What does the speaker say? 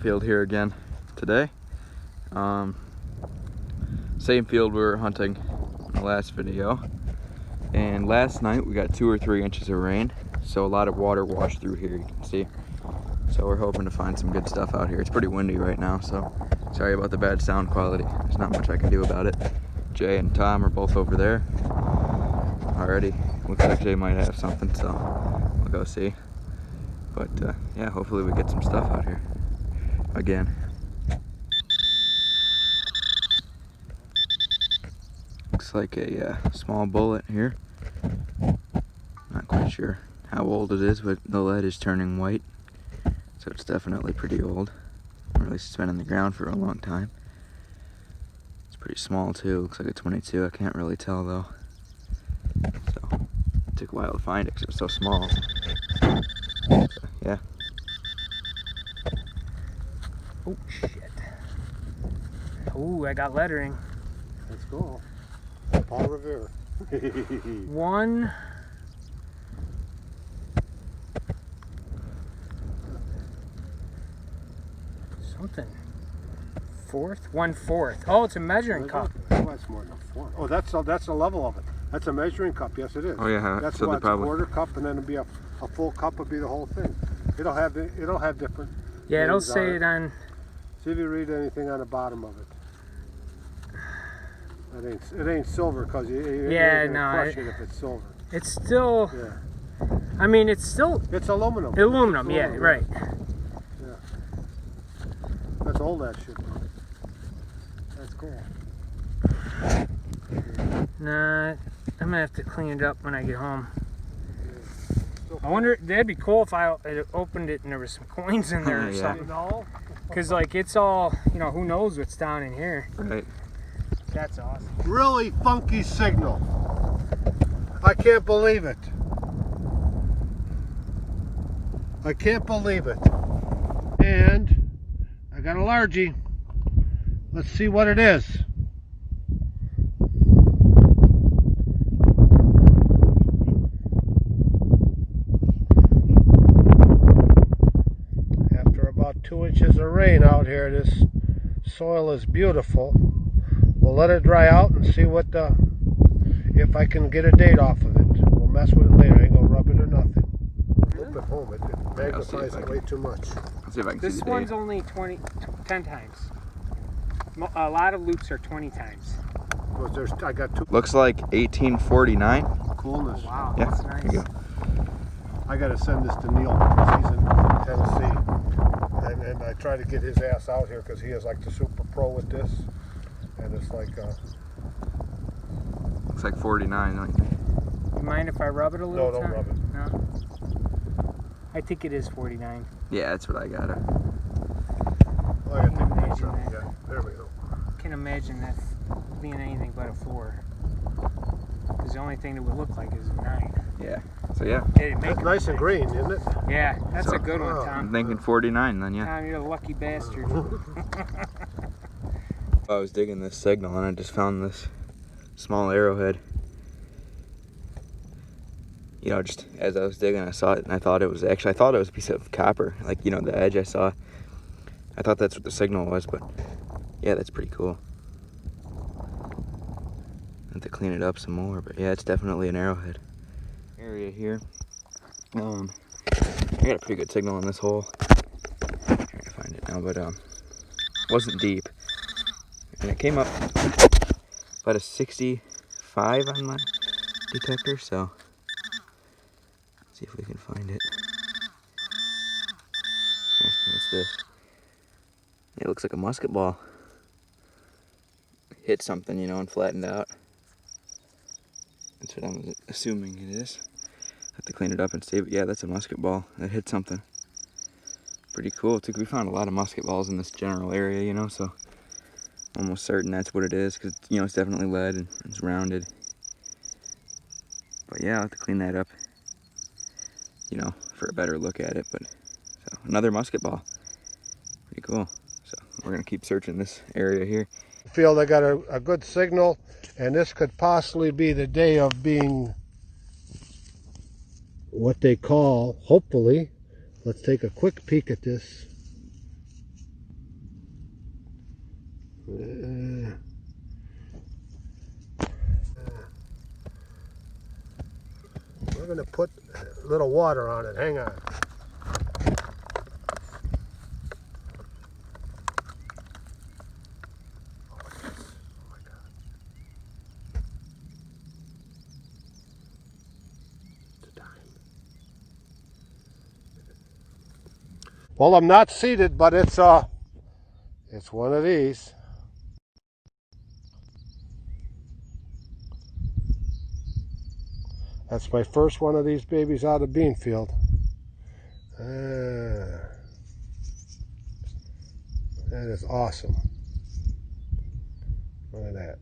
Field here again today. Same field we were hunting in the last video, and last night we got 2 or 3 inches of rain, so a lot of water washed through here, you can see. So we're hoping to find some good stuff out here. It's pretty windy right now, so sorry about the bad sound quality. There's not much I can do about it. Jay and Tom are both over there already. Looks like Jay might have something, so we'll go see. But yeah, hopefully we get some stuff out here again. Looks like a small bullet here. Not quite sure how old it is, but the lead is turning white, so it's definitely pretty old, or at least it's been in the ground for a long time. It's pretty small too. Looks like a 22. I can't really tell though. So it took a while to find it because it was so small. So, yeah. Oh shit. Ooh, I got lettering. Let's go. Paul Revere. One. Something. 1/4. Oh, it's a measuring cup. Oh, that's more than a 4. Oh, that's the level of it. That's a measuring cup. Yes, it is. Oh yeah. That's so what, probably... a quarter cup, and then it'll be a full cup would be the whole thing. It'll have different. Yeah, it'll say it on. See if you read anything on the bottom of it. It ain't silver, because you ain't gonna crush it if it's silver. It's still. Yeah. I mean, it's still. It's aluminum. Aluminum, yeah, right. Yeah. That's old, that shit. That's cool. Nah, I'm gonna have to clean it up when I get home. I wonder, that'd be cool if I opened it and there was some coins in there or Yeah. something. Because, like, it's all, you know, who knows what's down in here. Right. That's awesome. Really funky signal. I can't believe it. I can't believe it. And I got a largie. Let's see what it is. After about 2 inches of rain out here, this soil is beautiful. We'll let it dry out and see what if I can get a date off of it. We'll mess with it later. I ain't gonna rub it or nothing. Look at home. It magnifies it way too much. Let's see if I can This see the one's date. only 10 times. A lot of loops are 20 times. Well, I got 2. Looks like 1849. Coolness. Wow, Yeah, that's nice. there you go. I got to send this to Neil because he's in Tennessee, and I try to get his ass out here because he is like the super pro with this, and it's like. Looks like 49. Don't you think? You mind if I rub it a little? No, don't rub it. No. I think it is 49. Yeah, that's what I got. I got to take a picture of it. Yeah, there we go. Can't imagine that being anything but a 4. Because the only thing that would look like is a 9. Yeah. So yeah. That's nice and green, isn't it? Yeah, that's So- a good one, I'm Tom. thinking 49 then, yeah. Tom, you're a lucky bastard. I was digging this signal and I just found this small arrowhead. You know, just as I was digging, I saw it and I thought it was a piece of copper. Like, you know, the edge I saw. I thought that's what the signal was, but yeah, that's pretty cool. I have to clean it up some more, but yeah, it's definitely an arrowhead. Area here. I got a pretty good signal on this hole. I'm trying to find it now, but it wasn't deep. And it came up about a 65 on my detector, so let's see if we can find it. Yeah, what's this? It looks like a musket ball. Hit something, you know, and flattened out. That's what I'm assuming it is. Have to clean it up and see, but yeah, that's a musket ball. That hit something. Pretty cool. We found a lot of musket balls in this general area, you know, so I'm almost certain that's what it is, because, you know, it's definitely lead and it's rounded. But yeah, I'll have to clean that up, you know, for a better look at it. But so another musket ball, pretty cool. So we're gonna keep searching this area here. Feel they got a good signal, and this could possibly be the day of being what they call, hopefully. Let's take a quick peek at this. We're going to put a little water on it. Hang on. Well, I'm not seated, but it's one of these. That's my first one of these babies out of Beanfield. That is awesome. Look at that.